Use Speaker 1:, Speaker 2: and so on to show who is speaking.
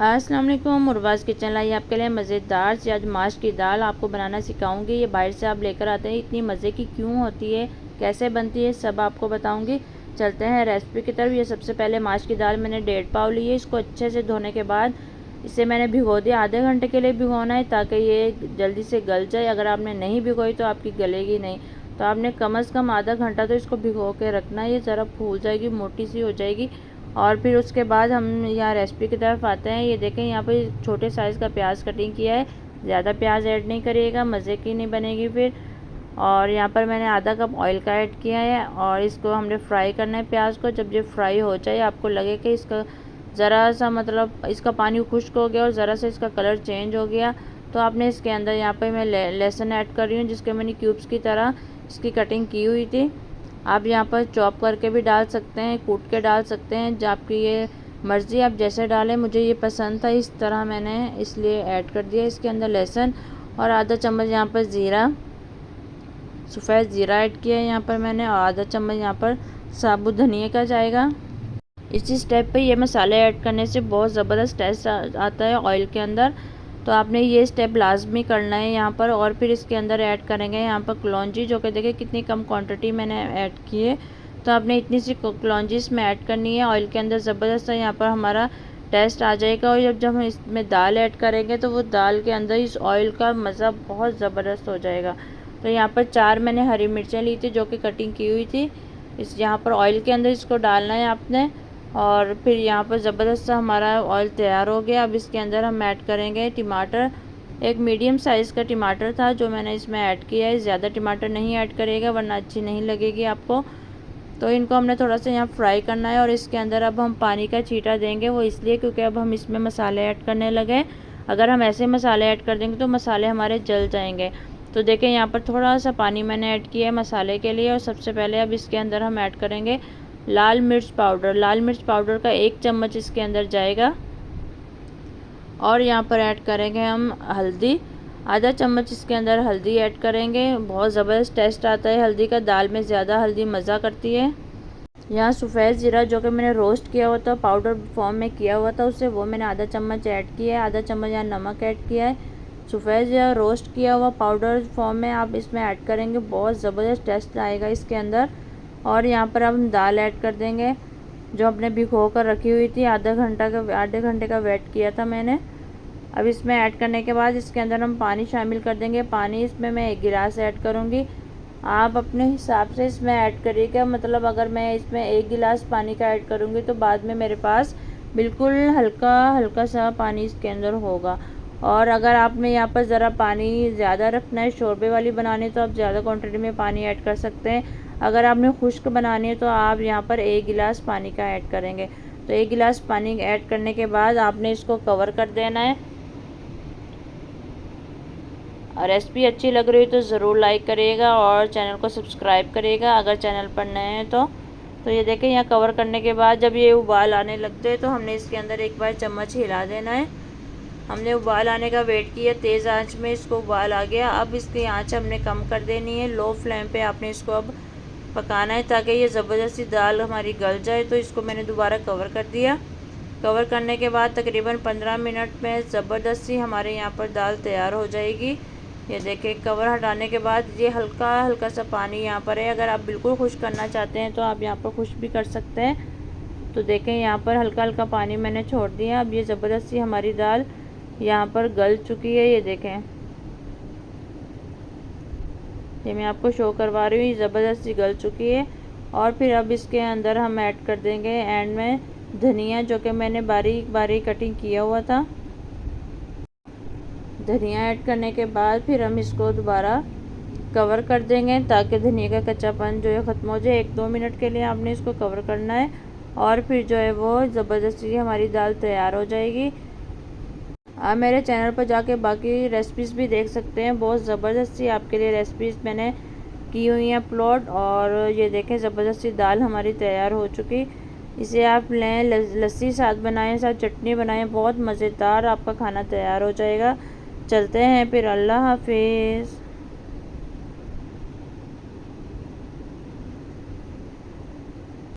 Speaker 1: अस्सलाम वालेकुम। मुरवाज़ किचन लाई आपके लिए मज़ेदार सी आज माश की दाल आपको बनाना सिखाऊंगी। ये बाहर से आप लेकर आते हैं, इतनी मज़े की क्यों होती है, कैसे बनती है, सब आपको बताऊंगी। चलते हैं रेसिपी की तरफ। ये सबसे पहले माश की दाल मैंने 1.5 पाव ली है। इसको अच्छे से धोने के बाद इसे मैंने भिगो दिया। आधे घंटे के लिए भिगोना है ताकि ये जल्दी से गल जाए। अगर आपने नहीं भिगोई तो आपकी गलेगी नहीं, तो आपने कम से कम आधा घंटा तो इसको भिगो के रखना है। ये ज़रा फूल जाएगी, मोटी सी हो जाएगी। और फिर उसके बाद हम यहाँ रेसिपी की तरफ आते हैं। ये देखें, यहाँ पे छोटे साइज़ का प्याज कटिंग किया है। ज़्यादा प्याज ऐड नहीं करिएगा, मज़े की नहीं बनेगी फिर। और यहाँ पर मैंने आधा कप ऑयल का ऐड किया है और इसको हमने फ्राई करना है प्याज को। जब ये फ्राई हो जाए, आपको लगे कि इसका ज़रा सा मतलब इसका पानी खुश्क हो गया और ज़रा सा इसका कलर चेंज हो गया, तो आपने इसके अंदर यहाँ पे मैं लहसुन ऐड कर रही हूँ, जिसके मैंने क्यूब्स की तरह इसकी कटिंग की हुई थी। आप यहाँ पर चॉप करके भी डाल सकते हैं, कूट के डाल सकते हैं, जो आपकी ये मर्ज़ी, आप जैसे डालें। मुझे ये पसंद था इस तरह, मैंने इसलिए ऐड कर दिया इसके अंदर लहसुन। और आधा चम्मच यहाँ पर ज़ीरा, सफ़ेद ज़ीरा ऐड किया है यहाँ पर मैंने, और आधा चम्मच यहाँ पर साबुत धनिया का जाएगा। इसी स्टेप पे ये मसाले ऐड करने से बहुत ज़बरदस्त टेस्ट आता है ऑयल के अंदर, तो आपने ये स्टेप लाजमी करना है यहाँ पर। और फिर इसके अंदर ऐड करेंगे यहाँ पर कलौंजी, जो कि देखिए कितनी कम क्वांटिटी मैंने ऐड की है। तो आपने इतनी सी कलौंजी इसमें ऐड करनी है ऑयल के अंदर। ज़बरदस्त यहाँ पर हमारा टेस्ट आ जाएगा। और जब हम इसमें दाल ऐड करेंगे तो वो दाल के अंदर इस ऑयल का मज़ा बहुत ज़बरदस्त हो जाएगा। तो यहाँ पर 4 मैंने हरी मिर्चें ली थी जो कि कटिंग की हुई थी। इस यहाँ पर ऑयल के अंदर इसको डालना है आपने। और फिर यहाँ पर ज़बरदस्त सा हमारा ऑयल तैयार हो गया। अब इसके अंदर हम ऐड करेंगे टमाटर। एक मीडियम साइज़ का टमाटर था जो मैंने इसमें ऐड किया है। ज़्यादा टमाटर नहीं ऐड करिएगा वरना अच्छी नहीं लगेगी आपको। तो इनको हमने थोड़ा सा यहाँ फ्राई करना है। और इसके अंदर अब हम पानी का छींटा देंगे, वो इसलिए क्योंकि अब हम इसमें मसाले ऐड करने लगे। अगर हम ऐसे मसाले ऐड कर देंगे तो मसाले हमारे जल जाएंगे। तो देखें, यहाँ पर थोड़ा सा पानी मैंने ऐड किया है मसाले के लिए। और सबसे पहले अब इसके अंदर हम ऐड करेंगे लाल मिर्च पाउडर। लाल मिर्च पाउडर का 1 चम्मच इसके अंदर जाएगा। और यहाँ पर ऐड करेंगे हम हल्दी, आधा चम्मच इसके अंदर हल्दी ऐड करेंगे। बहुत ज़बरदस्त टेस्ट आता है हल्दी का, दाल में ज़्यादा हल्दी मज़ा करती है। यहाँ सफ़ेद ज़ीरा जो कि मैंने रोस्ट किया हुआ था, पाउडर फॉर्म में किया हुआ था उसे, वो मैंने आधा चम्मच ऐड किया है। आधा चम्मच यहाँ नमक ऐड किया है। सफ़ेद ज़ीरा रोस्ट किया हुआ पाउडर फॉर्म में आप इसमें ऐड करेंगे, बहुत ज़बरदस्त टेस्ट आएगा इसके अंदर। और यहाँ पर अब हम दाल ऐड कर देंगे जो हमने भिगो कर रखी हुई थी। आधे घंटे का वेट किया था मैंने। अब इसमें ऐड करने के बाद इसके अंदर हम पानी शामिल कर देंगे। पानी इसमें मैं 1 गिलास ऐड करूँगी, आप अपने हिसाब से इसमें ऐड करिएगा। मतलब अगर मैं इसमें 1 गिलास पानी का ऐड करूँगी तो बाद में मेरे पास बिल्कुल हल्का हल्का सा पानी इसके अंदर होगा। और अगर आपने यहाँ पर ज़रा पानी ज़्यादा रखना है, शोरबे वाली बनानी है, तो आप ज़्यादा क्वांटिटी में पानी ऐड कर सकते हैं। अगर आपने खुश्क बनानी है तो आप यहाँ पर 1 गिलास पानी का ऐड करेंगे। तो 1 गिलास पानी ऐड करने के बाद आपने इसको कवर कर देना है। रेसिपी अच्छी लग रही है तो ज़रूर लाइक करिएगा और चैनल को सब्सक्राइब करिएगा अगर चैनल पर नए हैं तो ये देखें, यहाँ कवर करने के बाद जब ये उबाल आने लगते हैं तो हमने इसके अंदर एक बार चम्मच हिला देना है। हमने उबाल आने का वेट किया, तेज़ आंच में इसको उबाल आ गया। अब इसकी आंच हमने कम कर देनी है, लो फ्लेम पे आपने इसको अब पकाना है ताकि ये ज़बरदस्ती दाल हमारी गल जाए। तो इसको मैंने दोबारा कवर कर दिया। कवर करने के बाद तकरीबन 15 मिनट में ज़बरदस्ती हमारे यहाँ पर दाल तैयार हो जाएगी। ये देखें, कवर हटाने के बाद ये हल्का हल्का सा पानी यहाँ पर है। अगर आप बिल्कुल खुश करना चाहते हैं तो आप यहाँ पर खुश भी कर सकते हैं। तो देखें, यहाँ पर हल्का हल्का पानी मैंने छोड़ दिया। अब ये ज़बरदस्ती हमारी दाल यहाँ पर गल चुकी है। ये देखें, ये मैं आपको शो करवा रही हूँ, ये ज़बरदस्ती गल चुकी है। और फिर अब इसके अंदर हम ऐड कर देंगे एंड में धनिया, जो कि मैंने बारीक बारीक कटिंग किया हुआ था। धनिया ऐड करने के बाद फिर हम इसको दोबारा कवर कर देंगे ताकि धनिया का कच्चापन जो है ख़त्म हो जाए। 1-2 मिनट के लिए आपने इसको कवर करना है और फिर जो है वो ज़बरदस्ती हमारी दाल तैयार हो जाएगी। आप मेरे चैनल पर जाके बाकी रेसिपीज़ भी देख सकते हैं, बहुत ज़बरदस्ती आपके लिए रेसिपीज़ मैंने की हुई हैं अपलोड। और ये देखें, ज़बरदस्ती दाल हमारी तैयार हो चुकी। इसे आप लें, लस्सी साथ बनाएं, साथ चटनी बनाएं, बहुत मज़ेदार आपका खाना तैयार हो जाएगा। चलते हैं फिर, अल्लाह हाफिज़।